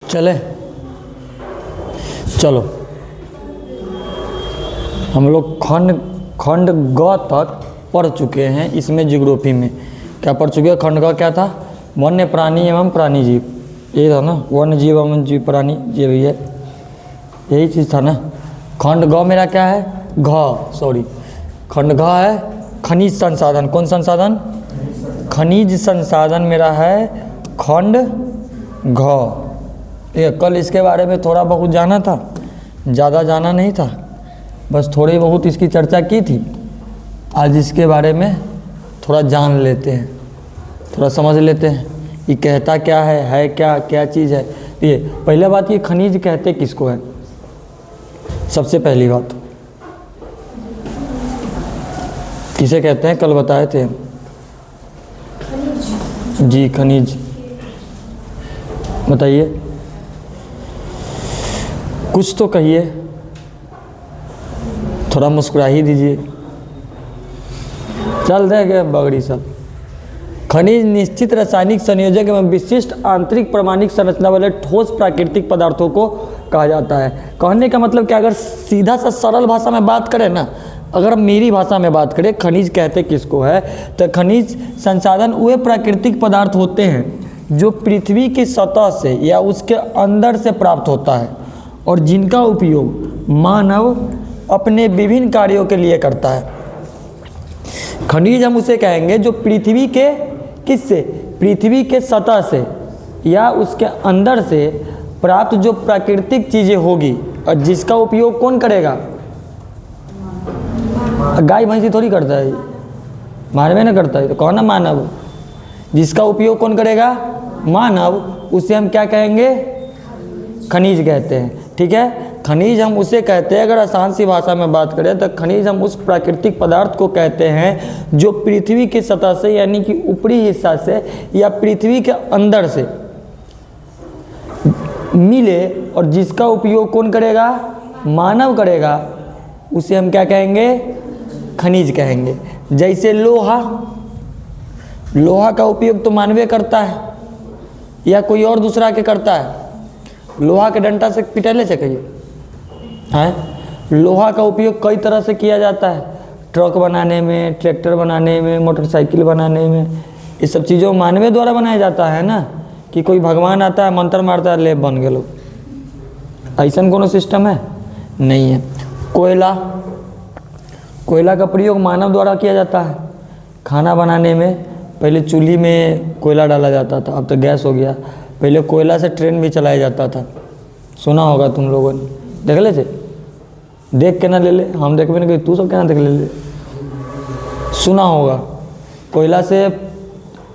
चले चलो, हम लोग खंड ग तक पढ़ चुके हैं। इसमें जियोग्राफी में क्या पढ़ चुके हैं? खंड ग क्या था? वन्य प्राणी एवं प्राणी जीव, ये था ना, वन्य जीव एवं जीव प्राणी, ये भी है, यही चीज़ था ना। खंड ग मेरा क्या है? खंड घ है खनिज संसाधन। कौन संसाधन? खनिज संसाधन मेरा है खंड घ। ये कल इसके बारे में थोड़ा बहुत जाना था, ज़्यादा जाना नहीं था, बस थोड़ी बहुत इसकी चर्चा की थी। आज इसके बारे में थोड़ा जान लेते हैं, थोड़ा समझ लेते हैं ये कहता क्या है क्या चीज़ है। ये पहले बात, ये खनिज कहते किसको है? सबसे पहली बात किसे कहते हैं? कल बताए थे जी, खनिज। बताइए, कुछ तो कहिए, थोड़ा मुस्कुरा ही दीजिए। चल देंगे बगड़ी सब। खनिज निश्चित रासायनिक संयोजक एवं विशिष्ट आंतरिक प्रामाणिक संरचना वाले ठोस प्राकृतिक पदार्थों को कहा जाता है। कहने का मतलब क्या, अगर सीधा सा सरल भाषा में बात करें ना, अगर मेरी भाषा में बात करें, खनिज कहते किसको है? तो खनिज संसाधन वे प्राकृतिक पदार्थ होते हैं जो पृथ्वी की सतह से या उसके अंदर से प्राप्त होता है और जिनका उपयोग मानव अपने विभिन्न कार्यों के लिए करता है। खनिज हम उसे कहेंगे जो पृथ्वी के किससे? पृथ्वी के सतह से या उसके अंदर से प्राप्त जो प्राकृतिक चीज़ें होगी और जिसका उपयोग कौन करेगा? गाय भैंसी थोड़ी करता है, मानव ना करता है, तो कौन है? मानव। जिसका उपयोग कौन करेगा? मानव। उसे हम क्या कहेंगे? खनिज कहते हैं। ठीक है, खनिज हम उसे कहते हैं, अगर आसान सी भाषा में बात करें तो खनिज हम उस प्राकृतिक पदार्थ को कहते हैं जो पृथ्वी की सतह से यानी कि ऊपरी हिस्सा से या पृथ्वी के अंदर से मिले और जिसका उपयोग कौन करेगा? मानव करेगा। उसे हम क्या कहेंगे? खनिज कहेंगे। जैसे लोहा का उपयोग तो मानव करता है या कोई और दूसरा के करता है? लोहा के डंडा से पिटले से कहिए हैं। लोहा का उपयोग कई तरह से किया जाता है, ट्रक बनाने में, ट्रैक्टर बनाने में, मोटरसाइकिल बनाने में, ये सब चीज़ों मानव द्वारा बनाया जाता है ना, कि कोई भगवान आता है मंत्र मारता है ले बन गए लोग, ऐसा कोनो सिस्टम है? नहीं है। कोयला का प्रयोग मानव द्वारा किया जाता है खाना बनाने में। पहले चूल्ही में कोयला डाला जाता था, अब तो गैस हो गया। पहले कोयला से ट्रेन भी चलाया जाता था, सुना होगा तुम लोगों ने, देख ले थे? देख के ना ले ले, हम देखबे ना, तू सब क्या देख ले। सुना होगा कोयला से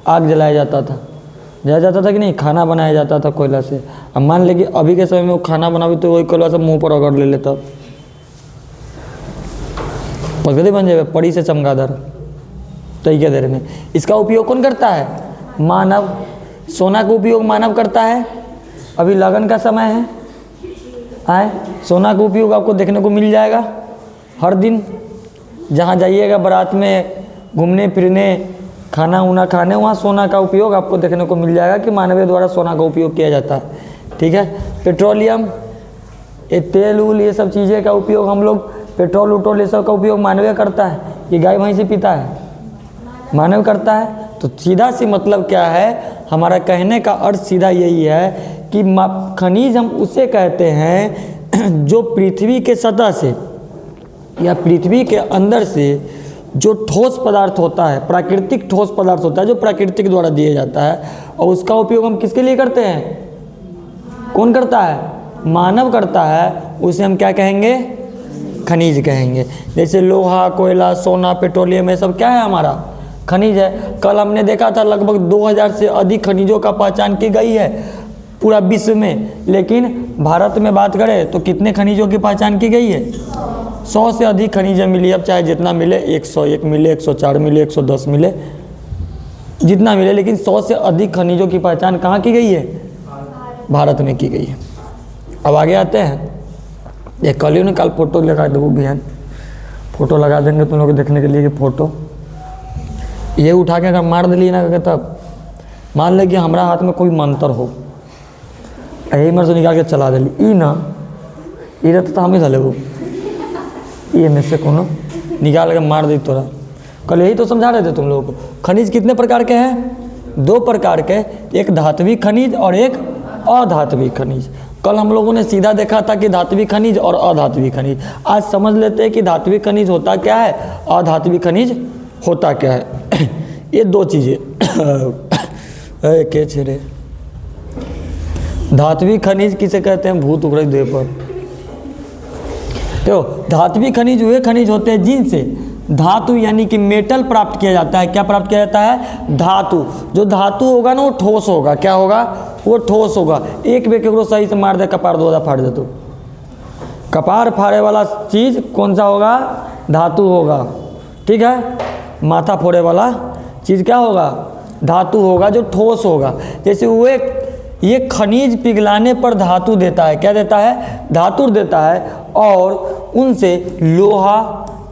आग जलाया जाता था कि नहीं? खाना बनाया जाता था कोयला से। अब मान ले कि अभी के समय में वो खाना बनावे तो वही कोयला से मुंह पर रगड़ ले लेता, पगड़ी बन जाए पड़ी से चमगादड़ तई के देर में। इसका उपयोग कौन करता है? मानव। सोना का उपयोग मानव करता है। अभी लगन का समय है, सोना का उपयोग आपको देखने को मिल जाएगा हर दिन। जहाँ जाइएगा बारात में घूमने फिरने, खाना उना खाने, वहाँ सोना का उपयोग आपको देखने को मिल जाएगा कि मानव द्वारा सोना का उपयोग किया जाता है। ठीक है, पेट्रोलियम, ये तेल उल, ये सब चीज़ें का उपयोग हम लोग, पेट्रोल उट्रोल ये सब का उपयोग मानव करता है। ये गाय भैंसी पीता है, मानव करता है। तो सीधा सी मतलब क्या है, हमारा कहने का अर्थ सीधा यही है कि खनिज हम उसे कहते हैं जो पृथ्वी के सतह से या पृथ्वी के अंदर से जो ठोस पदार्थ होता है, प्राकृतिक ठोस पदार्थ होता है, जो प्राकृतिक द्वारा दिया जाता है, और उसका उपयोग हम किसके लिए करते हैं? कौन करता है? मानव करता है। उसे हम क्या कहेंगे? खनिज कहेंगे। जैसे लोहा, कोयला, सोना, पेट्रोलियम, ये सब क्या है? हमारा खनिज है। कल हमने देखा था लगभग 2000 से अधिक खनिजों का पहचान की गई है पूरा विश्व में, लेकिन भारत में बात करें तो कितने खनिजों की पहचान की गई है? 100 से अधिक खनिजें मिली। अब चाहे जितना मिले, 101 मिले, 104 मिले, 110 मिले, जितना मिले, लेकिन 100 से अधिक खनिजों की पहचान कहाँ की गई है? भारत में की गई है। अब आगे आते हैं, ये कल ही निकाल फोटो लगा दो बहन, फोटो लगा देंगे तुम लोग देखने के लिए कि फोटो ये उठा के अगर मार दिली ना, तब मान ले कि हमारा हाथ में कोई मंत्र हो, यही मर से निकाल के चला दिली ई ना ई रहता तो हम ही धले वो ये में से कोनो निकाल के मार दी तोरा। कल यही तो समझा रहे थे तुम लोगों को। खनिज कितने प्रकार के हैं? 2 प्रकार के, एक धात्विक खनिज और एक अधात्विक खनिज। कल हम लोगों ने सीधा देखा था कि धात्विक खनिज और अधात्विक खनिज। आज समझ लेते हैं कि धात्विक खनिज होता क्या है, अधात्विक खनिज होता क्या है। ये 2 चीज़ें के छेड़े। धात्विक खनिज किसे कहते हैं? भूत उभरे देह पर। तो धात्विक खनिज वे खनिज होते हैं जिनसे धातु यानी कि मेटल प्राप्त किया जाता है। क्या प्राप्त किया जाता है? धातु। जो धातु होगा ना वो ठोस होगा। क्या होगा? वो ठोस होगा। एक व्यक्ति को सही से मार दे, कपार 2 फाड़ दे तो कपार फाड़े वाला चीज़ कौन सा होगा? धातु होगा। ठीक है, माथा फोड़े वाला चीज़ क्या होगा? धातु होगा जो ठोस होगा। जैसे वो ये खनिज पिघलाने पर धातु देता है। क्या देता है? धातु देता है। और उनसे लोहा,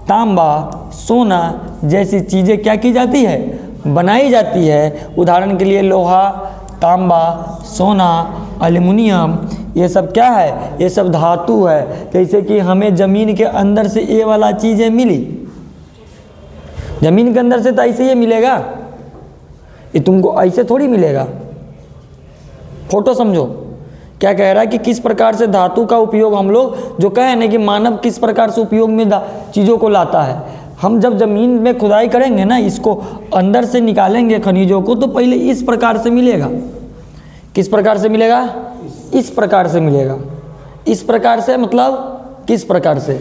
तांबा, सोना जैसी चीज़ें क्या की जाती है? बनाई जाती है। उदाहरण के लिए लोहा, तांबा, सोना, एल्युमिनियम, ये सब क्या है? ये सब धातु है। जैसे कि हमें ज़मीन के अंदर से ये वाला चीज़ें मिली, ज़मीन के अंदर से तो ऐसे ये मिलेगा, ये तुमको ऐसे थोड़ी मिलेगा। फोटो समझो क्या कह रहा है कि किस प्रकार से धातु का उपयोग हम लोग जो कहे ना कि मानव किस प्रकार से उपयोग में चीज़ों को लाता है। हम जब ज़मीन में खुदाई करेंगे ना, इसको अंदर से निकालेंगे खनिजों को, तो पहले इस प्रकार से मिलेगा। किस प्रकार से मिलेगा? इस प्रकार से मिलेगा। इस प्रकार से मतलब किस प्रकार से?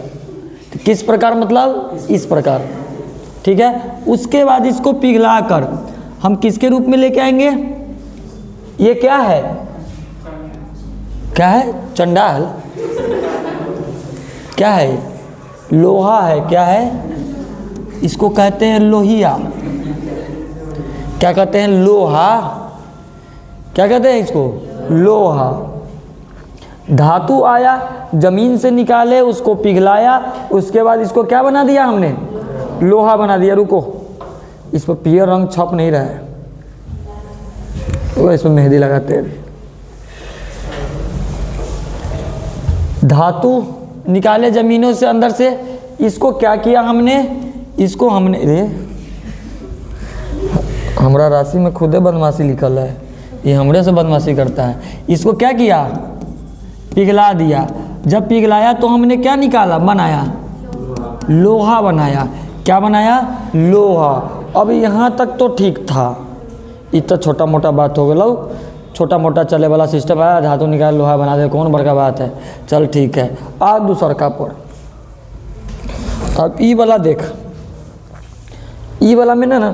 किस प्रकार मतलब इस प्रकार। ठीक है, उसके बाद इसको पिघला कर हम किसके रूप में लेके आएंगे? ये क्या है? क्या है? चंडाल। क्या है? लोहा है। क्या है? इसको कहते हैं लोहिया। क्या कहते हैं? लोहा। क्या कहते हैं इसको? लोहा। धातु आया, जमीन से निकाले, उसको पिघलाया, उसके बाद इसको क्या बना दिया हमने? लोहा बना दिया। रुको, इस पर पीला रंग छप नहीं रहा है, वो इसमें मेहंदी लगाते हैं। धातु निकाले जमीनों से, अंदर से, इसको क्या किया हमने? इसको हमने हमरा राशि में खुदे बदमाशी लिखल है, ये हमरे से बदमाशी करता है। इसको क्या किया? पिघला दिया। जब पिघलाया तो हमने क्या निकाला? बनाया, लोहा बनाया। क्या बनाया? लोहा। अब यहाँ तक तो ठीक था, इतना छोटा मोटा बात हो गया, छोटा मोटा चले वाला सिस्टम है, धातु निकाल लोहा बना दे, कौन बड़का बात है। चल ठीक है, आज दूसर का पर। अब ई वाला देख, ई वाला में ना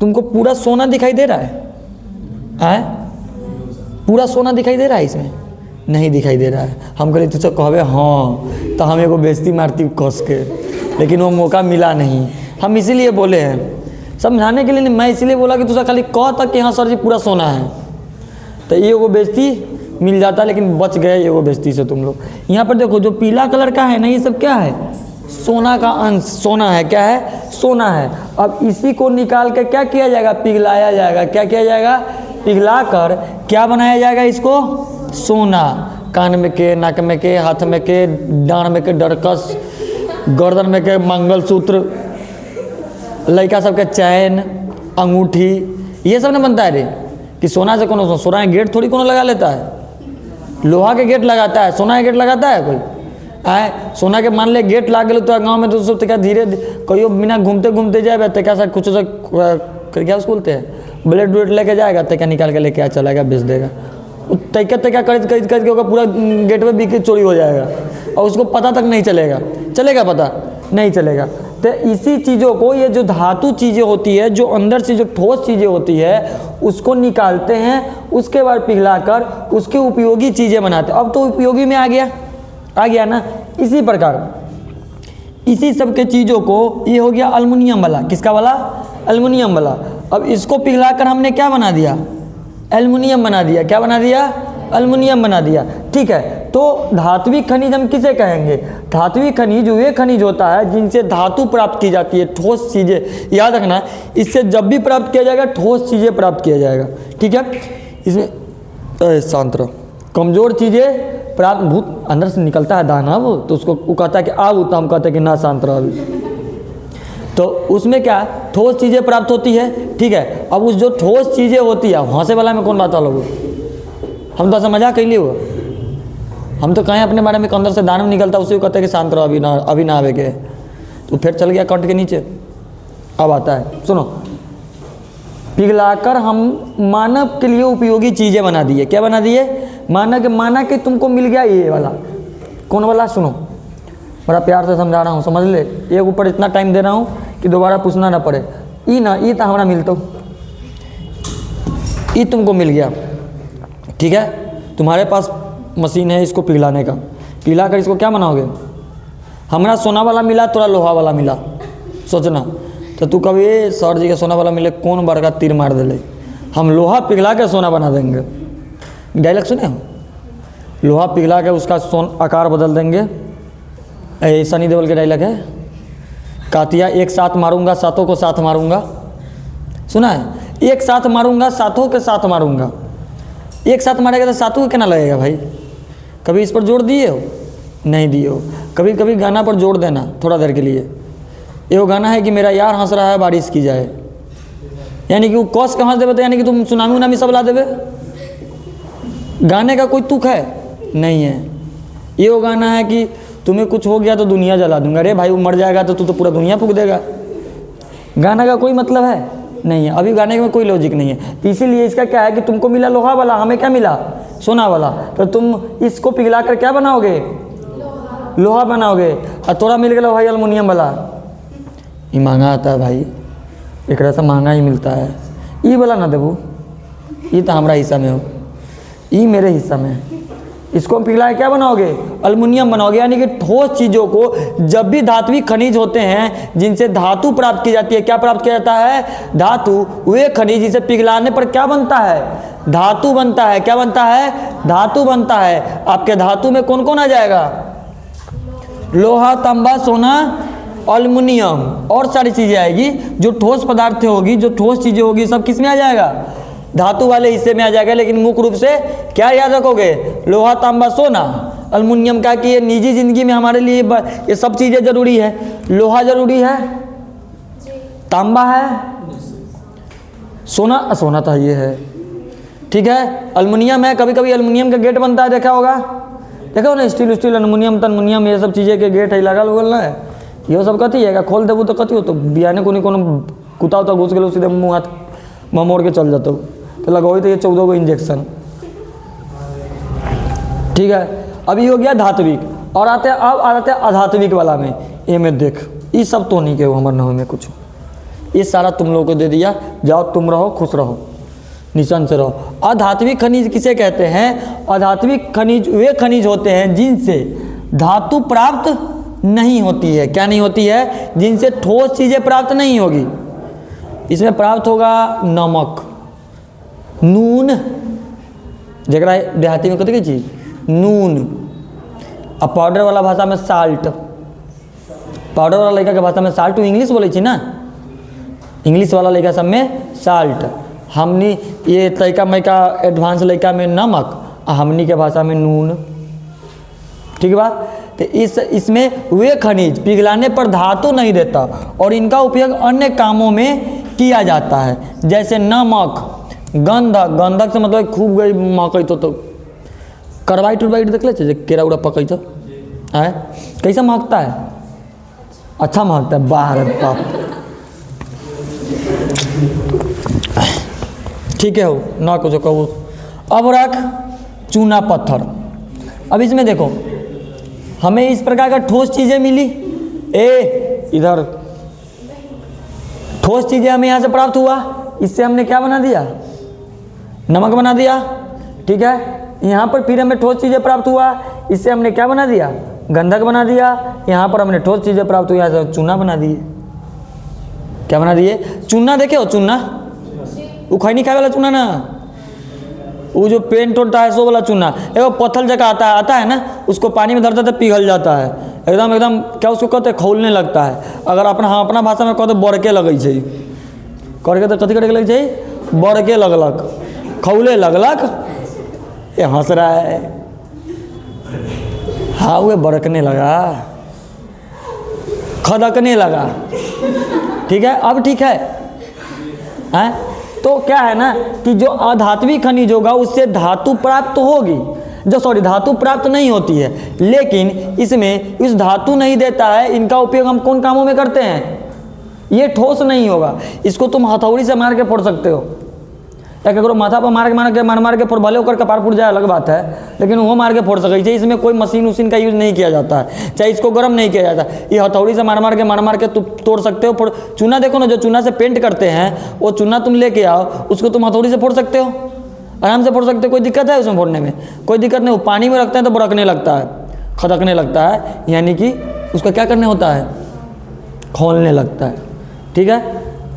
तुमको पूरा सोना दिखाई दे रहा है? पूरा सोना दिखाई दे रहा है? इसमें नहीं दिखाई दे रहा है। हम कहते तुझसे कहवे हाँ तो हम एगो बेइज्जती मारती कस के, लेकिन वो मौका मिला नहीं। हम इसीलिए बोले हैं समझाने के लिए नहीं, मैं इसीलिए बोला कि तुझे खाली कह तक कि हाँ सर जी पूरा सोना है, तो ये वो बेइज्जती मिल जाता, लेकिन बच गए ये वो बेइज्जती से तुम लोग। यहाँ पर देखो जो पीला कलर का है ना, ये सब क्या है? सोना का अंश, सोना है। क्या है? सोना है। अब इसी को निकाल के क्या किया जाएगा? पिघलाया जाएगा। क्या किया जाएगा? पिघला कर क्या बनाया जाएगा? इसको सोना। कान में के, नाक में के, हाथ में के, डांड में के डरकस, गर्दन में के मंगलसूत्र, लड़का सबके चैन, अंगूठी, ये सब ना बनता है रे। कि सोना से कौन? सोना के गेट थोड़ी कौन लगा लेता है, लोहा के गेट लगाता है, सोना के गेट लगाता है कोई? आए सोना के मान ले गेट ला गए तो गाँव में तो सब क्या धीरे कहियो बिना घूमते घूमते जाए तो क्या सा कुछ क्या उसको बोलते हैं, ब्लेड व्लेड लेके जाएगा तो क्या निकाल के लेके आ चलाएगा, बेच देगा। तैका तैका करके होगा पूरा गेट में बिक चोरी हो जाएगा और उसको पता तक नहीं चलेगा। चलेगा? पता नहीं चलेगा। तो इसी चीज़ों को, ये जो धातु चीज़ें होती है, जो अंदर से जो ठोस चीज़ें होती है, उसको निकालते हैं, उसके बाद पिघलाकर उसके उपयोगी चीज़ें बनाते हैं। अब तो उपयोगी में आ गया ना। इसी प्रकार इसी सब के चीज़ों को, ये हो गया एल्युमिनियम वाला। किसका वाला? एल्युमिनियम वाला। अब इसको पिघलाकर हमने क्या बना दिया? एल्युमिनियम बना दिया। क्या बना दिया? एल्युमिनियम बना दिया। ठीक है, तो धात्विक खनिज हम किसे कहेंगे? धात्विक खनिज वे खनिज होता है जिनसे धातु प्राप्त की जाती है, ठोस चीज़ें। याद रखना, इससे जब भी प्राप्त किया जाएगा ठोस चीज़ें प्राप्त किया जाएगा। ठीक है, इसमें शांत रहो। कमज़ोर चीज़ें प्राप्त, भूत अंदर से निकलता है दानव, तो उसको वो कहता है कि आओ, तो हम कहते हैं कि ना, शांत रहो अभी। तो उसमें क्या ठोस चीज़ें प्राप्त होती है, ठीक है। अब उस जो ठोस चीज़ें होती है, हंसे वाला में कौन बात वाला हो, हम तो ऐसा मजाक कर लिए हो, हम तो कहें अपने बारे में अंदर से दानव निकलता, उसी को कहते हैं कि शांत रहो अभी ना आवे के, तो फिर चल गया कंठ के नीचे। अब आता है, सुनो, पिघलाकर हम मानव के लिए उपयोगी चीज़ें बना दिए। क्या बना दिए? माना कि तुमको मिल गया ये वाला, कौन वाला, सुनो बड़ा प्यार से समझा रहा हूँ, समझ ले, एक ऊपर इतना टाइम दे रहा हूँ कि दोबारा पूछना ना पड़े। ई ना, ई तो हमारा मिलता, ई तुमको मिल गया, ठीक है। तुम्हारे पास मशीन है इसको पिघलाने का, पिघला कर इसको क्या बनाओगे? हमारा सोना वाला मिला, थोड़ा लोहा वाला मिला, सोचना। तो तू कभी सर जी का सोना वाला मिले, कौन बड़का तीर मार दे, हम लोहा पिघला के सोना बना देंगे। डायलॉग सुने हम, लोहा पिघला के उसका आकार बदल देंगे। सनी देओल के डायलॉग है, कातिया एक साथ मारूंगा, सातों को साथ मारूंगा, सुना है? एक साथ मारूंगा, सातों के साथ मारूंगा। एक साथ मारेगा तो सातों को क्या लगेगा भाई? कभी इस पर जोर दिए हो? नहीं दिए हो। कभी कभी गाना पर जोर देना थोड़ा देर के लिए। ये वो गाना है कि मेरा यार हंस रहा है, बारिश की जाए, यानी कि वो कौस के हंस देवे, तो यानी कि तुम सुनामी उनामी सब ला देवे। गाने का कोई तुक है? नहीं है। ये वो गाना है कि तुम्हें कुछ हो गया तो दुनिया जला दूंगा। अरे भाई वो मर जाएगा तो तू तो पूरा दुनिया फूंक देगा। गाना का कोई मतलब है? नहीं है। अभी गाने में कोई लॉजिक नहीं है। तो इसीलिए इसका क्या है कि तुमको मिला लोहा वाला, हमें क्या मिला? सोना वाला। तो तुम इसको पिघला कर क्या बनाओगे? लोहा बनाओगे। और थोड़ा मिल गया भाई एल्युमिनियम वाला, ये महंगा आता है भाई, एक से महंगा ही मिलता है। ये वाला ना देबू, ये तो हमारा हिस्सा में हो, ये मेरे हिस्सा में है। इसको पिघला क्या बनाओगे? एल्युमिनियम बनाओगे। यानी कि ठोस चीज़ों को, जब भी धात्विक खनिज होते हैं जिनसे धातु प्राप्त की जाती है, क्या प्राप्त किया जाता है? धातु। वे खनिज जिसे पिघलाने पर क्या बनता है? धातु बनता है। क्या बनता है? धातु बनता है। आपके धातु में कौन कौन आ जाएगा? लोहा, तांबा, सोना, एल्युमिनियम और सारी चीज़ें आएगी। जो ठोस पदार्थ होगी, जो ठोस चीज़ें होगी, सब किस में आ जाएगा? धातु वाले हिस्से में आ जाएगा। लेकिन मुख्य रूप से क्या याद रखोगे? लोहा, तांबा, सोना, एल्युमिनियम का कि ये निजी जिंदगी में हमारे लिए ये सब चीज़ें जरूरी है। लोहा जरूरी है, तांबा है, सोना तो ये है, ठीक है। एल्युमिनियम है। कभी कभी एल्युमिनियम का गेट बनता है, देखा होगा, देखो ना, स्टील एल्युमिनियम ये सब चीज़ें के गेट है लगल उगल ना है। ये सब कथी है? खोल देबू तो कथी हो, तो बियाने को कुत्ता उता घुस गए, सीधे मुँह हाथ मोड़ के चल जाता, तो लगाओ तो ये 14 गो इंजेक्शन, ठीक है। अभी हो गया धात्विक, और अब आते हैं अधात्विक वाला में। ये में देख, ये सब तो नहीं के हमारे नाम में कुछ, ये सारा तुम लोगों को दे दिया, जाओ तुम रहो, खुश रहो, निशान से रहो। अधात्विक खनिज किसे कहते हैं? अधात्विक खनिज वे खनिज होते हैं जिनसे धातु प्राप्त नहीं होती है। क्या नहीं होती है? जिनसे ठोस चीज़ें प्राप्त नहीं होगी। इसमें प्राप्त होगा नमक, नून, जरा देहाती में कथी चीज, नून। अब पाउडर वाला भाषा में साल्ट, पाउडर वाला लड़का के भाषा में साल्ट, इंग्लिश बोले छी ना, इंग्लिश वाला लड़का सब में साल्ट। हमनी ये तैका मैका एडवांस लड़का में नमक, हमनी के भाषा में नून, ठीक है बात। तो इसमें वे खनिज पिघलाने पर धातु नहीं देता और इनका उपयोग अन्य कामों में किया जाता है, जैसे नमक, गंधक, गंधक से मतलब खूब गई महकई तो करवाइट उर्वाइट देख ले, केरा उड़ा पकई तो आए कैसा महकता है? अच्छा महकता है, बाहर बाप, ठीक है हो ना कुछ कहो। अब रख चूना पत्थर। अब इसमें देखो, हमें इस प्रकार का ठोस चीज़ें मिली, इधर ठोस चीज़ें हमें यहाँ से प्राप्त हुआ, इससे हमने क्या बना दिया? नमक बना दिया, ठीक है। यहाँ पर फिर हमें ठोस चीज़ें प्राप्त हुआ, इससे हमने क्या बना दिया? गंधक बना दिया। यहाँ पर हमने ठोस चीज़ें प्राप्त हुई, यहाँ से चूना बना दिए। क्या बना दिए? चूना। देखे हो चूना? वो खैनी खाए वाला चूना ना, वो जो पेंट होता है सो वाला चूना, एगो पत्थर जगह आता है ना, उसको पानी में धरता तो पिघल जाता है एकदम क्या उसको कहते हैं? खौलने लगता है। अगर अपना भाषा में कहते बड़के लगे छै, करके तो कथी करे लगे छै? बड़के लगलक, खौले लगलक, ये हंस रहा है। हाँ वो बरकने लगा, खदकने लगा। ठीक है, अब ठीक है, हैं? तो क्या है ना कि जो अधात्विक खनिज होगा उससे धातु प्राप्त होगी, धातु प्राप्त नहीं होती है, लेकिन इसमें इस धातु नहीं देता है। इनका उपयोग हम कौन कामों में करते हैं? ये ठोस नहीं होगा, इसको तुम हथौड़ी से मार के फोड़ सकते हो, या करो माथा पर मार के फोड़, भले होकर कपार फूट जाए अलग बात है, लेकिन वो मार के फोड़ सके। इसमें कोई मशीन उसीन का यूज़ नहीं किया जाता है, चाहे इसको गर्म नहीं किया जाता, ये हथौड़ी से मार मार के तुम तोड़ सकते हो। चूना देखो ना, जो चूना से पेंट करते हैं वो चूना तुम लेके आओ, उसको तुम हथौड़ी से फोड़ सकते हो, आराम से फोड़ सकते हो, कोई दिक्कत है उसमें फोड़ने में? कोई दिक्कत नहीं। वो पानी में रखते हैं तो बरकने लगता है, खदकने लगता है, यानी कि उसका क्या करने होता है? खोलने लगता है। ठीक है,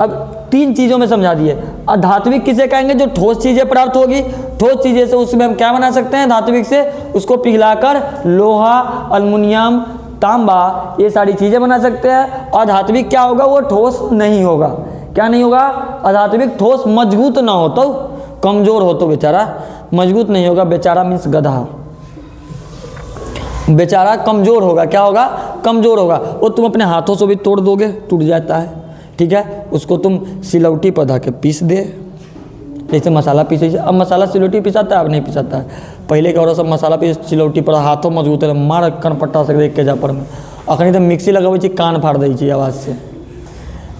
अब 3 चीज़ों में समझा दिए। अधात्विक किसे कहेंगे? जो ठोस चीज़ें प्राप्त होगी, ठोस चीज़ें से उसमें हम क्या बना सकते हैं? धात्विक से उसको पिघलाकर लोहा, अल्युमिनियम, तांबा, ये सारी चीज़ें बना सकते हैं। अधात्विक क्या होगा? वो ठोस नहीं होगा। क्या नहीं होगा? अधात्विक ठोस मजबूत ना हो तो, कमज़ोर हो तो बेचारा, मजबूत नहीं होगा। बेचारा मीन्स गधा, बेचारा कमज़ोर होगा। क्या होगा? कमज़ोर होगा। वो तुम अपने हाथों से भी तोड़ दोगे, टूट जाता है। ठीक है, उसको तुम सिलौटी पर के पीस दे, जैसे मसाला पीसे। अब मसाला सिलौटी पिसाता है, अब नहीं पिसाता है। पहले क्या हो रहा, सब मसाला पीस सिलौटी पर, हाथों मजबूत है, मार कनपट्टा से एक के जापर में। अखनी तो मिक्सी लगाबै छी, कान फाड़ दै छी आवाज़ से।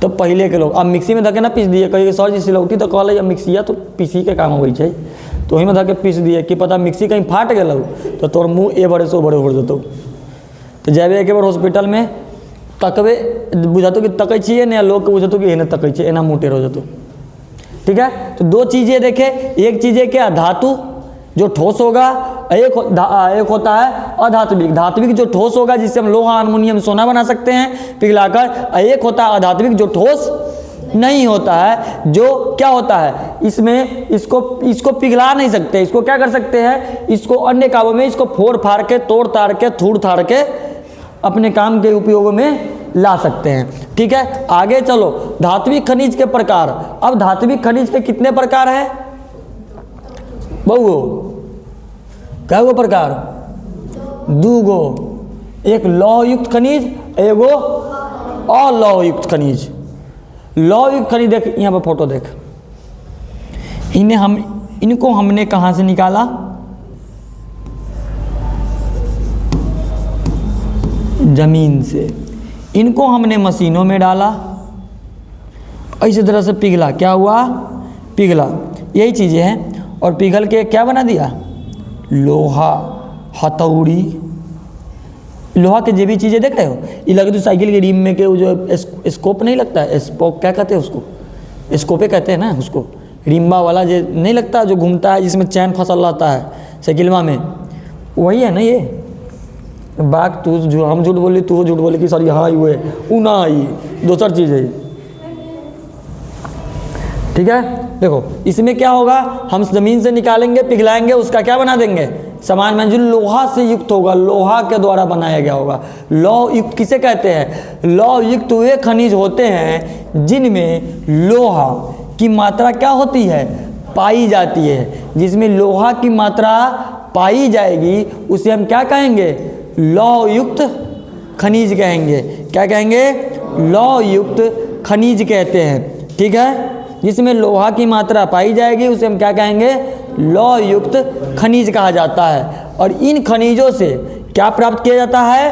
तो पहले के लोग अब मिक्सी में धके ना पीस दिए, कहिए सर जी सिलौटी तो कहल या मिक्सिया तो पीसी के काम अबै छै, तो वही में धके पीस दिए कि पता मिक्सी कहीं फाट गेलौ तो तोर मुँह ए बड़े से ओ बड़े हो जेतौ। तो जाबे एक बार हॉस्पिटल में तकबे, बुझातो कि तकै छियै ने, लोग के बुझातो कि एने तकै छै, एना मुँह टेढ़ हो जेतौ। ठीक है, तो 2 चीज़ें देखे। एक चीज़ है क्या? धातु जो ठोस होगा, एक होता है अधात्विक। धात्विक जो ठोस होगा, जिससे हम लोहा, अल्युमिनियम, सोना बना सकते हैं पिघलाकर। एक होता है अधात्विक जो ठोस नहीं होता है, जो क्या होता है इसमें, इसको पिघला नहीं सकते। इसको क्या कर सकते हैं? इसको अन्य कामों में, इसको फोड़ फाड़ के, तोड़ ताड़ के, थूड़ थाड़ के अपने काम के उपयोग में ला सकते हैं। ठीक है, आगे चलो। धात्विक खनिज के प्रकार। अब धात्विक खनिज के कितने प्रकार हैं बहु? क्या गो प्रकार? 2 गो। एक लौह युक्त खनिज, एगो अलौह युक्त खनिज। लौह युक्त खनिज देख, यहाँ पर फोटो देख, इनको हमने कहाँ से निकाला? जमीन से। इनको हमने मशीनों में डाला, इसी तरह से पिघला। क्या हुआ? पिघला। यही चीज़ें हैं। और पिघल के क्या बना दिया? लोहा, हथौड़ी। लोहा के जो भी चीज़ें देख रहे हो, ये लगे तो साइकिल के रिम में के जो स्कोप नहीं लगता है, स्पोक क्या कहते हैं उसको? स्कोपे कहते हैं ना उसको। रिम्बा वाला जो नहीं लगता, जो घूमता है, जिसमें चैन फसल रहता है साइकिलवा में, वही है ना ये। बात तू जो हम झूठ बोली, तू झूठ बोली कि सर हाँ ये ऊ ना, ये दूसर चीज़ है। ठीक है, देखो इसमें क्या होगा, हम ज़मीन से निकालेंगे, पिघलाएंगे, उसका क्या बना देंगे? सामान में जो लोहा से युक्त होगा, लोहा के द्वारा बनाया गया होगा। लौह युक्त किसे कहते हैं? लौह युक्त वे खनिज होते हैं जिनमें लोहा की मात्रा क्या होती है? पाई जाती है। जिसमें लोहा की मात्रा पाई जाएगी उसे हम क्या कहेंगे? लौह युक्त खनिज कहेंगे। क्या कहेंगे? लौह युक्त खनिज कहते हैं। ठीक है, जिसमें लोहा की मात्रा पाई जाएगी उसे हम क्या कहेंगे? लौह युक्त खनिज कहा जाता है। और इन खनिजों से क्या प्राप्त किया जाता है?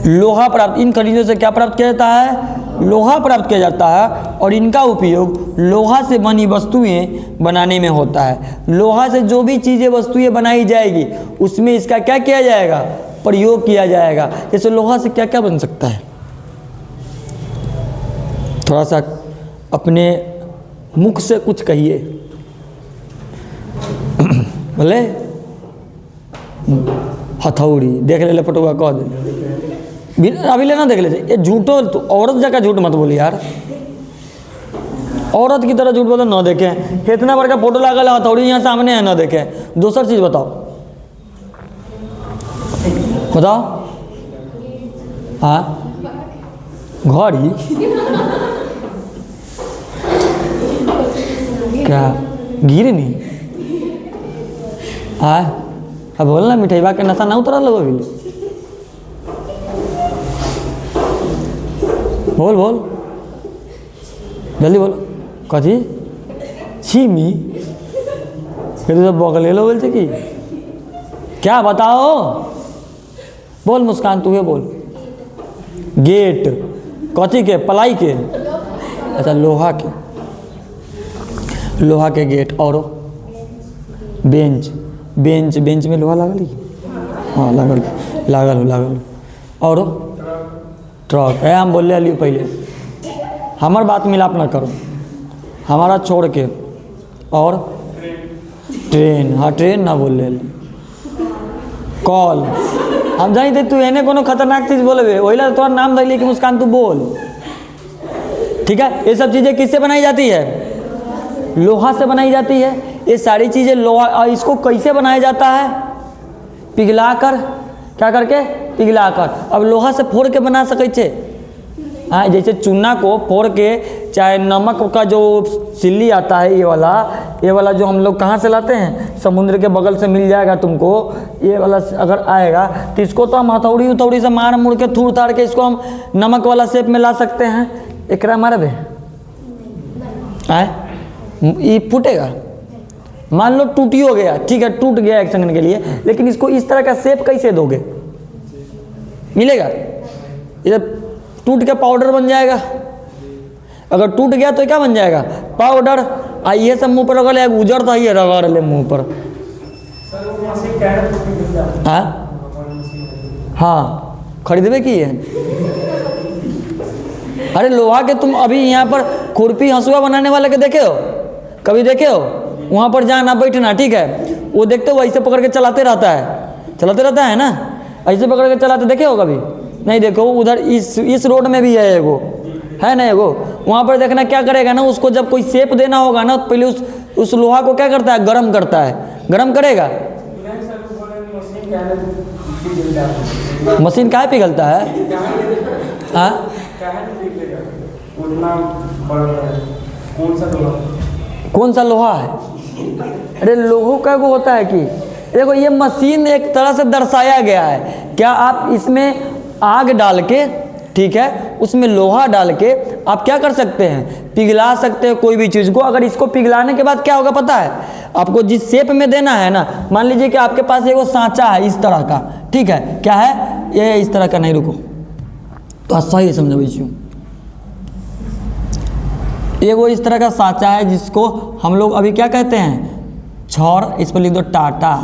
लोहा प्राप्त। इन खनिजों से क्या प्राप्त किया जाता है? लोहा प्राप्त किया जाता है। और इनका उपयोग लोहा से बनी वस्तुएं बनाने में होता है। लोहा से जो भी चीज़ें, वस्तुएं बनाई जाएगी उसमें इसका क्या किया जाएगा? प्रयोग किया जाएगा। जैसे लोहा से क्या क्या बन सकता है? थोड़ा सा अपने मुख से कुछ कहिए। बोले हथौड़ी देख ले पटुआ कह दे, अभी लेना देख ले। ये झूठो तो औरत जगह झूठ मत बोली यार, औरत की तरह झूठ बोलो। ना देखें, इतना बड़का फोटो लागल है, हथौड़ी यहाँ सामने है, ना देखें। दूसर चीज बताओ, बताओ। हाँ, घड़ी क्या? गिरनी? हाँ अब बोल ना, मिठाई के नशा ना उतरा लो अभी। बोल बोल जल्दी बोल। कथी छीमी फिर तो बगले लो बोलते कि क्या बताओ। बोल मुस्कान तू है बोल। गेट कथी के? पलाई के? अच्छा लोहा के, लोहा के गेट। और बेंच, बेंच बेंच में लोहा लागल ही? हाँ लागल लागल लागल। और ट्रक है, हम बोल रहे पहले हमार बात मिलाप ना करो, हमारा छोड़ के। और ट्रेन, हाँ ट्रेन ना बोल रहे। कॉल, हम जानी थे तू एने कोनो खतरनाक चीज़ बोले वही ला तोहर नाम धैली कि मुस्कान तू बोल। ठीक है, ये सब चीज़ें किससे बनाई जाती है? लोहा से बनाई जाती है। ये सारी चीज़ें लोहा। और इसको कैसे बनाया जाता है? पिघलाकर। क्या करके? पिघलाकर। अब लोहा से फोड़ के बना सके छे। हाँ जैसे चूना को फोड़ के, चाहे नमक का जो सिल्ली आता है ये वाला जो हम लोग कहाँ से लाते हैं, समुद्र के बगल से मिल जाएगा तुमको। ये वाला अगर आएगा तो इसको तो हम हथौड़ी उथौड़ी से मार मुड़ के थूड़ ताड़ के इसको हम नमक वाला शेप में ला सकते हैं। एकरा मारबे आए ये फूटेगा। मान लो टूटी हो गया, ठीक है टूट गया एक सेकंड के लिए, लेकिन इसको इस तरह का शेप कैसे दोगे? मिलेगा? ये टूट के पाउडर बन जाएगा। अगर टूट गया तो क्या बन जाएगा? पाउडर। ये सब मुंह पर रगड़ ले, गुजर तो ये रगड़ ले मुंह पर। हाँ हाँ खरीदबे की है। अरे लोहा के तुम अभी यहाँ पर खुरपी हंसुआ बनाने वाले के देखे हो? कभी देखे हो? वहाँ पर जाना बैठना, ठीक है, वो देखते हो ऐसे पकड़ के चलाते रहता है ना, ऐसे पकड़ के चलाते देखे हो कभी? नहीं देखो। उधर इस रोड में भी है एगो, है ना एगो, वहाँ पर देखना क्या करेगा ना, उसको जब कोई शेप देना होगा ना तो पहले उस लोहा को क्या करता है? गर्म करता है। गर्म करेगा। मशीन काहे पिघलता है? हाँ कौन सा लोहा है? अरे लोहो का वो होता है कि देखो ये मशीन एक तरह से दर्शाया गया है। क्या आप इसमें आग डाल के, ठीक है, उसमें लोहा डाल के आप क्या कर सकते हैं? पिघला सकते हैं कोई भी चीज़ को। अगर इसको पिघलाने के बाद क्या होगा पता है आपको? जिस शेप में देना है ना, मान लीजिए कि आपके पास एगो सांचा है इस तरह का, ठीक है, क्या है ये इस तरह का, नहीं रुको तो सही समझ छू। एगो इस तरह का सांचा है जिसको हम लोग अभी क्या कहते हैं? छड़। इस पर लिख दो टाटा।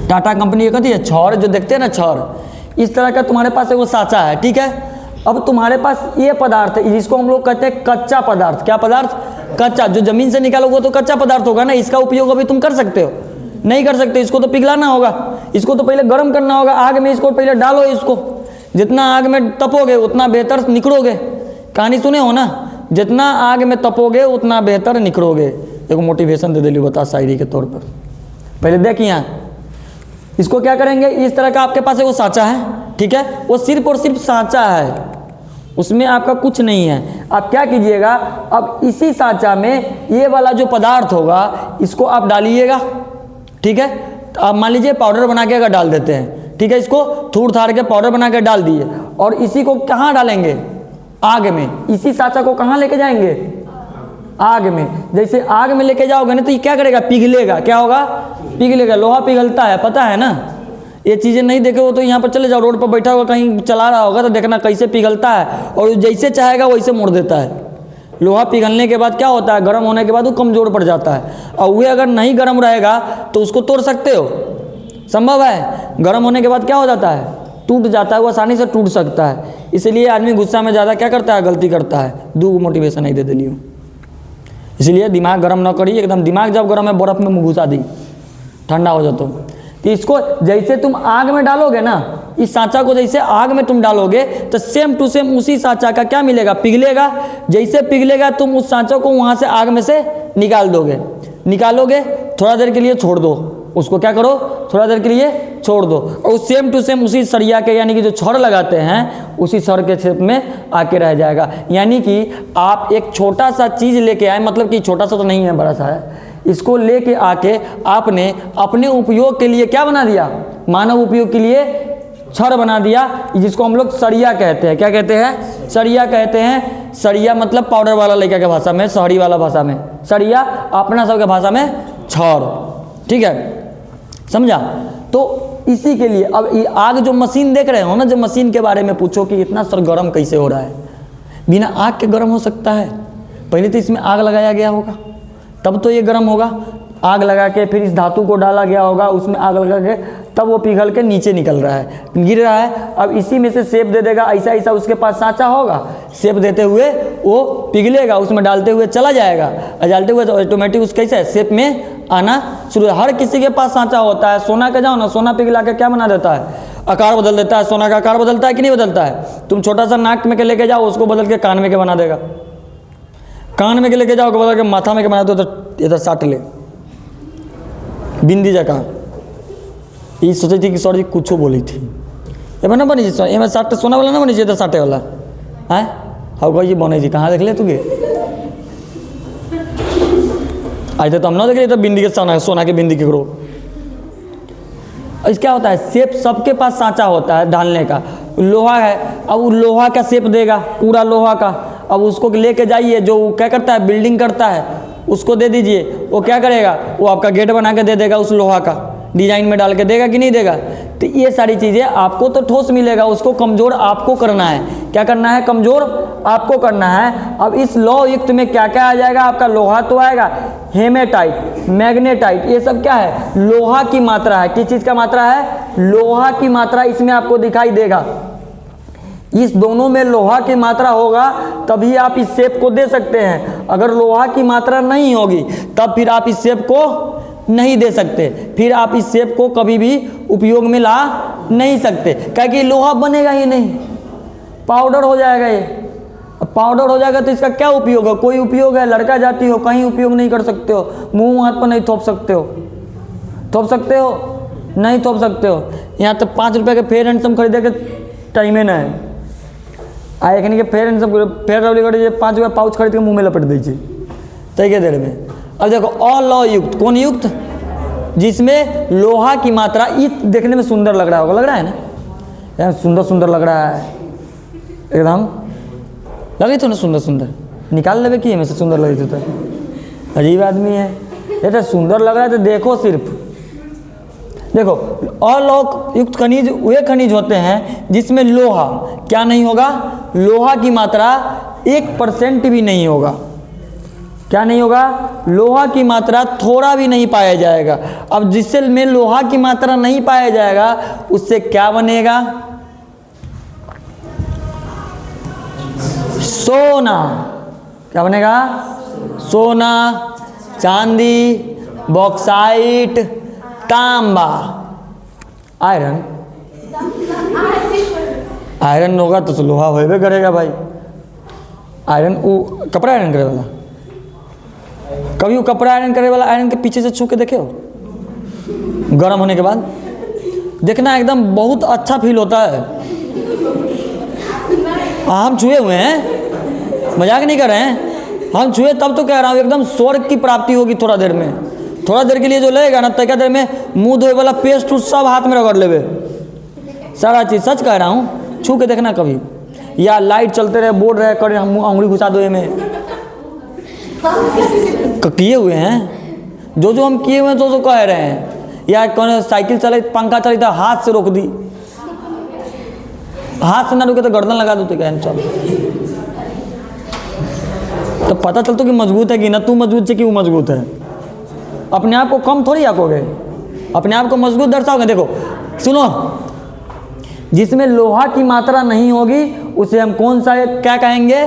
टाटा कंपनी कथी है? छड़। जो देखते हैं ना छड़, इस तरह का तुम्हारे पास एगो सांचा है, ठीक है। अब तुम्हारे पास ये पदार्थ है जिसको हम लोग कहते हैं कच्चा पदार्थ। क्या पदार्थ? कच्चा। जो जमीन से निकालोगे तो कच्चा पदार्थ होगा ना। इसका उपयोग अभी तुम कर सकते हो? नहीं कर सकते। इसको तो पिघलाना होगा, इसको तो पहले गर्म करना होगा आग में। इसको पहले डालो, इसको जितना आग में तपोगे उतना बेहतर निकलोगे। कहानी सुने हो ना, जितना आग में तपोगे उतना बेहतर निकलोगे। देखो मोटिवेशन दे दिली बता शायरी के तौर पर। पहले देख यहाँ इसको क्या करेंगे? इस तरह का आपके पास वो सांचा है, ठीक है, वो सिर्फ और सिर्फ सांचा है, उसमें आपका कुछ नहीं है। आप क्या कीजिएगा? अब इसी सांचा में ये वाला जो पदार्थ होगा इसको आप डालिएगा, ठीक है। तो आप मान लीजिए पाउडर बना के अगर डाल देते हैं, ठीक है, इसको थूड़ थाड़ के पाउडर बना के डाल दिए, और इसी को कहाँ डालेंगे? आग में। इसी सांचा को कहाँ लेके जाएंगे? आग में। जैसे आग में लेके जाओगे ना तो ये क्या करेगा? पिघलेगा। क्या होगा? पिघलेगा। लोहा पिघलता है, पता है ना। ये चीज़ें नहीं देखे हो तो यहाँ पर चले जाओ, रोड पर बैठा होगा कहीं चला रहा होगा तो देखना कैसे पिघलता है, और जैसे चाहेगा वैसे मोड़ देता है। लोहा पिघलने के बाद क्या होता है? गर्म होने के बाद वो कमज़ोर पड़ जाता है, और वह अगर नहीं गर्म रहेगा तो उसको तोड़ सकते हो? संभव है? गर्म होने के बाद क्या हो जाता है? टूट जाता है। वो आसानी से टूट सकता है। इसलिए आदमी गुस्सा में ज़्यादा क्या करता है? गलती करता है। दो मोटिवेशन नहीं दे दिली। इसलिए दिमाग गर्म ना करिए एकदम। दिमाग जब गर्म है बर्फ़ में मुँह घुसा दी, ठंडा हो जाता। तो इसको जैसे तुम आग में डालोगे ना, इस सांचा को जैसे आग में तुम डालोगे तो सेम टू सेम उसी सांचा का क्या मिलेगा? पिघलेगा। जैसे पिघलेगा तुम उस सांचा को वहाँ से आग में से निकाल दोगे। निकालोगे, थोड़ा देर के लिए छोड़ दो उसको। क्या करो? थोड़ा देर के लिए छोड़ दो, और सेम टू सेम उसी सरिया के, यानी कि जो छड़ लगाते हैं उसी सर के शेप में आके रह जाएगा। यानी कि आप एक छोटा सा चीज़ लेके आए, मतलब कि छोटा सा तो नहीं है, बड़ा सा है। इसको लेके आके आपने अपने उपयोग के लिए क्या बना दिया, मानव उपयोग के लिए छड़ बना दिया, जिसको हम लोग सरिया कहते हैं। क्या कहते हैं? सरिया कहते हैं। सरिया मतलब पाउडर वाला लड़का के भाषा में, शहरी वाला भाषा में सरिया, अपना सबके भाषा में छड़। ठीक है, समझा? तो इसी के लिए अब ये आग जो मशीन देख रहे हो ना, जो मशीन के बारे में पूछो कि इतना सर गर्म कैसे हो रहा है, बिना आग के गर्म हो सकता है? पहले तो इसमें आग लगाया गया होगा तब तो ये गर्म होगा। आग लगा के फिर इस धातु को डाला गया होगा, उसमें आग लगा के तब वो पिघल के नीचे निकल रहा है, गिर रहा है। अब इसी में से शेप दे देगा, ऐसा ऐसा उसके पास सांचा होगा, शेप देते हुए वो पिघलेगा, उसमें डालते हुए चला जाएगा, और डालते हुए तो ऑटोमेटिक उस कैसे शेप में आना शुरू। हर किसी के पास सांचा होता है। सोना के जाओ ना, सोना पिघला के क्या बना देता है, आकार बदल देता है। सोना का आकार बदलता है कि नहीं बदलता है? तुम छोटा सा नाक में के लेके जाओ, उसको बदल के कान में के बना देगा। कान में के लेके जाओ, बदल के माथा में के बना दो, तो इधर साट ले बिंदी जका। ये सोचे थी कि सर जी कुछ बोली थी, एम ना बनी एम साट सोना वाला ना बनी चाहिए, साटे वाला है। हाँ कही बने थी, कहाँ देख ले तुगे? आज तो हम ना देख रहे तो बिंदी के सोना के बिंदी के करो। इस क्या होता है, शेप सबके पास सांचा होता है ढालने का। लोहा है, अब वो लोहा का शेप देगा, पूरा लोहा का। अब उसको लेके जाइए, जो क्या करता है, बिल्डिंग करता है, उसको दे दीजिए, वो क्या करेगा, वो आपका गेट बना के दे देगा, उस लोहा का डिजाइन में डाल के देगा कि नहीं देगा? तो ये सारी चीज़ें आपको तो ठोस मिलेगा, उसको कमज़ोर आपको करना है। क्या करना है? कमज़ोर आपको करना है। अब इस लौह युक्त में क्या क्या आ जाएगा आपका? लोहा तो आएगा, हेमेटाइट, मैग्नेटाइट, ये सब क्या है? लोहा की मात्रा है। किस चीज़ का मात्रा है? लोहा की मात्रा इसमें आपको दिखाई देगा। इस दोनों में लोहा की मात्रा होगा तभी आप इस शेप को दे सकते हैं। अगर लोहा की मात्रा नहीं होगी तब फिर आप इस शेप को नहीं दे सकते, फिर आप इस शेप को कभी भी उपयोग में ला नहीं सकते, क्योंकि लोहा बनेगा ही नहीं, पाउडर हो जाएगा ये। अब पाउडर हो जाएगा तो इसका क्या उपयोग है? कोई उपयोग है? लड़का जाती हो कहीं उपयोग नहीं कर सकते हो, मुंह हाथ पर नहीं थोप सकते हो। थोप सकते हो? नहीं थोप सकते हो। यहाँ तो 5 रुपये के फेयर हैंडसम खरीदे के टाइमे ना है। आ एखनी के फेयर हैंडसम फेयर लवली कर 5 रुपये पाउच खरीद के मुँह में लपेट दीजिए तय के देर में। अब देखो अलौह युक्त, कौन युक्त? जिसमें लोहा की मात्रा, ये देखने में सुंदर लग रहा होगा, लग रहा है ना यार, सुंदर सुंदर लग रहा है एकदम, लगे तो ना सुंदर सुंदर, निकाल लेवे कि में से सुंदर लगे तो अजीब आदमी है। ये तो सुंदर लग रहा है तो देखो, सिर्फ देखो। अलौह युक्त खनिज वे खनिज होते हैं जिसमें लोहा क्या नहीं होगा? लोहा की मात्रा 1% भी नहीं होगा। क्या नहीं होगा? लोहा की मात्रा थोड़ा भी नहीं पाया जाएगा। अब जिससे में लोहा की मात्रा नहीं पाया जाएगा उससे क्या बनेगा? सोना। क्या बनेगा? सोना, चांदी, बॉक्साइट, तांबा, आयरन। आयरन होगा तो लोहा होबे करेगा भाई। आयरन वो कपड़ा आयरन करे वाला, कभी वो कपड़ा आयरन करे वाला आयरन के पीछे से छू के देखे हो? गर्म होने के बाद देखना एकदम बहुत अच्छा फील होता है। हम छुए हुए हैं, मजाक नहीं कर रहे हैं, हम छुए तब तो कह रहा हूँ एकदम स्वर्ग की प्राप्ति होगी थोड़ा देर में। थोड़ा देर के लिए जो लगेगा ना, तय देर में मुंह धोए वाला पेस्ट उस्ट सब हाथ में रगड़ लेवे, सारा चीज़। सच कह रहा हूँ, छू के देखना कभी। या लाइट चलते रहे, बोर्ड रहे, करे हम उंगली घुसा दो में किए हुए हैं, जो जो हम किए हुए हैं तो कह रहे हैं। या कौन साइकिल चले, पंखा चले तो हाथ से रोक दी, हाथ से ना रुके तो गर्दन लगा दो तो क्या चल, तो पता चलता कि मजबूत है कि ना, तू मजबूत है कि वो मजबूत है। अपने आप को कम थोड़ी आकोगे, अपने आप को मजबूत दर्शाओगे। देखो सुनो, जिसमें लोहा की मात्रा नहीं होगी उसे हम कौन सा क्या कहेंगे?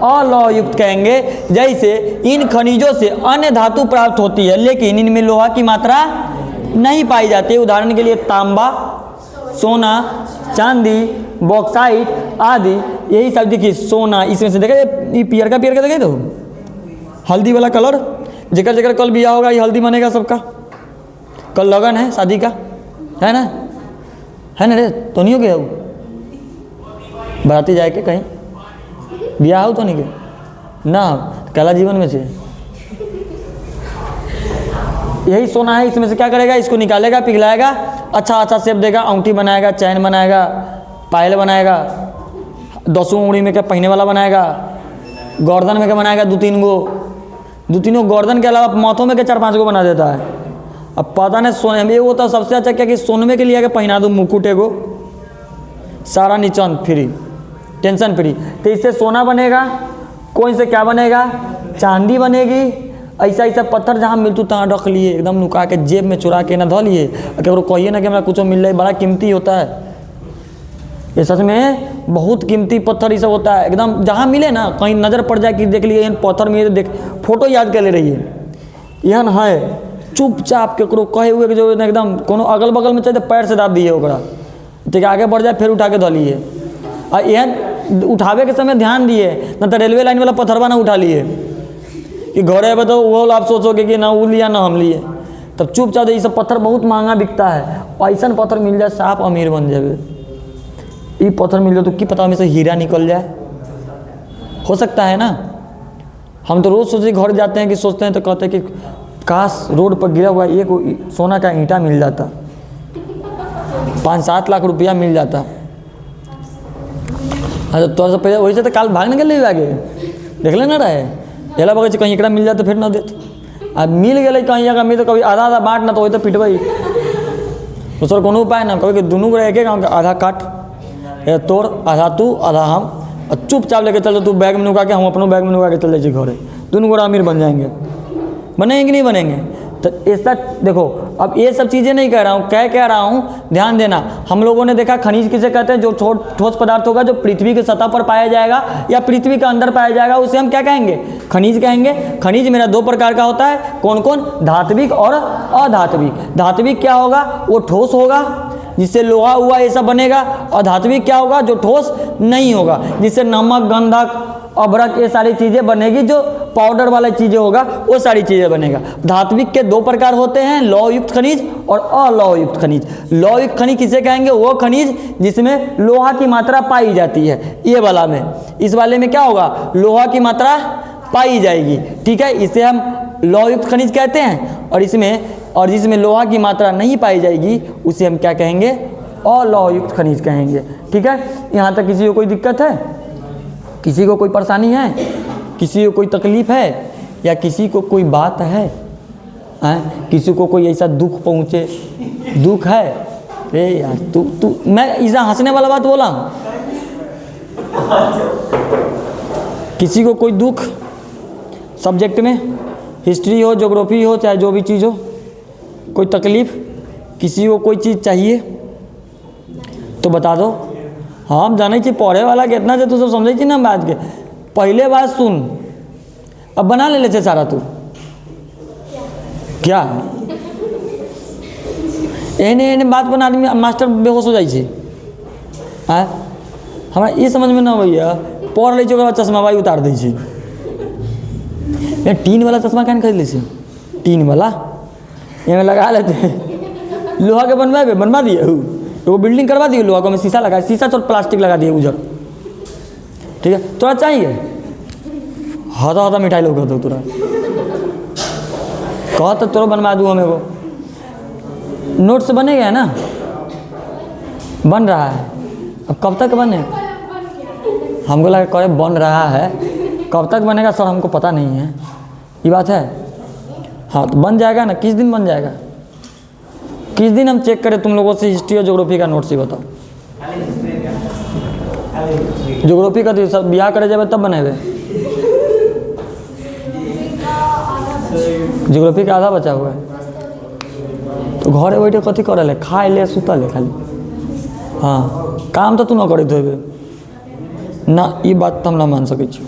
अलौह युक्त कहेंगे। जैसे इन खनिजों से अन्य धातु प्राप्त होती है लेकिन इनमें लोहा की मात्रा नहीं पाई जाती। उदाहरण के लिए तांबा, सोना, चांदी, बॉक्साइट आदि, यही सब देखिए। सोना इसमें से देखे, ये पियर का देखे तो हल्दी वाला कलर, जेकर जेकर कल बिया होगा ये हल्दी बनेगा सबका। कल लगन है शादी का, है ना रे? तो नहीं हो गया वो बराती जाए के कहीं बिया हो तो नहीं के ना, कला जीवन में से यही सोना है, इसमें से क्या करेगा, इसको निकालेगा, पिघलाएगा, अच्छा अच्छा शेप देगा, अंगूठी बनाएगा, चैन बनाएगा, पायल बनाएगा, 10 उंगली में क्या पहने वाला बनाएगा, गर्दन में क्या बनाएगा, 2-3 गो गर्दन के अलावा माथों में क्या 4-5 गो बना देता है। अब पता नहीं सोने में वो तो सबसे अच्छा क्या कि सोने के लिए आके पहना दो मुकुट एगो, सारा निचन फ्री, टेंशन फ्री। तो इससे सोना बनेगा, कोई से क्या बनेगा, चांदी बनेगी। ऐसा ऐसा पत्थर जहाँ मिलतू तहाँ रख लिए, एकदम नुका के जेब में चुरा के ना धो लिए, अगर कहिए ना कि हमारा कुछ मिल रहा है, बड़ा कीमती होता है ये, सच में बहुत कीमती पत्थर ये सब होता है। एकदम जहाँ मिले ना, कहीं नज़र पड़ जाए कि देख लिए यहाँ पत्थर मिले, देख फोटो याद कर ले रही है, यहाँ है चुपचाप केकरो कहे हुए कि जो एकदम कोनो अगल बगल में चाहिए पैर से दाब दिए ओकरा, तो आगे बढ़ जाए फिर उठा के धो लिए। और यह उठावे के समय ध्यान दिए ना, तो रेलवे लाइन वाला पत्थरवा ना उठा लिए कि घरे अब तो वो आप सोचोगे कि ना वो लिया ना हम लिए, तब चुपचाप। ये सब पत्थर बहुत महंगा बिकता है, ऐसा पत्थर मिल जाए साफ अमीर बन जाए। ये पत्थर मिल जाए तो क्या पता हमें से हीरा निकल जाए, हो सकता है ना। हम तो रोज़ सोचते घर जाते हैं कि सोचते हैं तो कहते हैं कि काश रोड पर गिरा हुआ एक सोना का ईंटा मिल जाता, 5-7 लाख रुपया मिल जाता। अच्छा तो से पहले वही से तो काल भागने के लिए आगे देख लेना रहे, एला बगे कहीं एकरा मिल जाए तो फिर ना देते। अब मिल गए कहीं अगर मिल तो कभी आधा आधा बांट ना, तो वही तो पिटबई। दूसरा कोनो उपाय ना, कभी दोनों को एक एक आधा काट, या तोड़, आधा तू आधा हम, और चुपचाप लेके चल तू बैग में नुका के, हम अपनों बैग में नुका के चल जाए घरे, दोनों गोड़ा अमीर बन जाएंगे। बनेंगे कि नहीं बनेंगे? तो ऐसा देखो, अब ये सब चीज़ें नहीं कह रहा हूँ, कह रहा हूँ ध्यान देना। हम लोगों ने देखा खनिज किसे कहते हैं, जो ठोस पदार्थ होगा जो पृथ्वी की सतह पर पाया जाएगा या पृथ्वी के अंदर पाया जाएगा, उसे हम क्या कहेंगे, खनिज कहेंगे। खनिज मेरा 2 प्रकार का होता है, कौन कौन, धात्विक और अधात्विक। धात्विक क्या होगा, वो ठोस होगा जिससे लोहा हुआ ये सब बनेगा, और धात्विक क्या होगा, जो ठोस नहीं होगा, जिससे नमक, गंधक, अभ्रक ये सारी चीज़ें बनेगी, जो पाउडर वाला चीज़ें होगा वो सारी चीज़ें बनेगा। धात्विक के 2 प्रकार होते हैं, लौहयुक्त खनिज और अलौहयुक्त खनिज। लौहयुक्त खनिज किसे कहेंगे, वो खनिज जिसमें लोहा की मात्रा पाई जाती है, ये वाला में। इस वाले में क्या होगा, लोहा की मात्रा पाई जाएगी, ठीक है, इसे हम लौहयुक्त खनिज कहते हैं। और जिसमें लोहा की मात्रा नहीं पाई जाएगी उसे हम क्या कहेंगे, अलौहयुक्त खनिज कहेंगे, ठीक है। यहाँ तक किसी को कोई दिक्कत है, किसी को कोई परेशानी है, किसी को कोई तकलीफ है, या किसी को कोई बात है, किसी को कोई ऐसा दुख पहुँचे, दुख है, अरे यार तू मैं ऐसा हंसने वाला बात बोला हूँ, किसी को कोई दुख सब्जेक्ट में, हिस्ट्री हो, ज्योग्राफी हो, चाहे जो भी चीज़ हो, कोई तकलीफ, किसी को कोई चीज़ चाहिए तो बता दो। हम जाने छी पढ़े वाला कितना से तू सब समझे छी ना बात के, पहले बात सुन, अब बना ले छे सारा तू क्या एने बात पर आदमी मास्टर बेहोश हो जाए छे। हमारा ये समझ में ना भैया, पढ़ ले ओकर बाद चश्मा भाई उतार दै छे। टीन वाला चश्मा क्या खरीद ले, टीन वाला ये में लगा लेते, लोहा के बनवा दिए, वो बिल्डिंग करवा दिए, लोहा को में शीशा लगा, शीशा तो प्लास्टिक लगा दिए उधर, ठीक है। तोरा चाहिए हदा मिठाई लोग दो, तोरा कह तो तोरा बनवा दूँ हमें, वो नोट से बनेगा ना, बन रहा है, अब कब तक बने, हमको लगा करे बन रहा है, कब तक बनेगा सर हमको पता नहीं है, ये बात है। हाँ तो बन जाएगा ना, किस दिन बन जाएगा, किस दिन हम चेक करें तुम लोगों से हिस्ट्री और ज्योग्राफी का नोट से बताओ। ज्योग्राफी का तो सब बियाह करे जाए तब बनेबे, ज्योग्राफी का आधा बचा हुआ है, तो घरे बैठे कथी करे ले, खाए ले सुतल ले खाली। हाँ काम तो तू ना करे ना, ये बात तो हम ना मान सकै छी।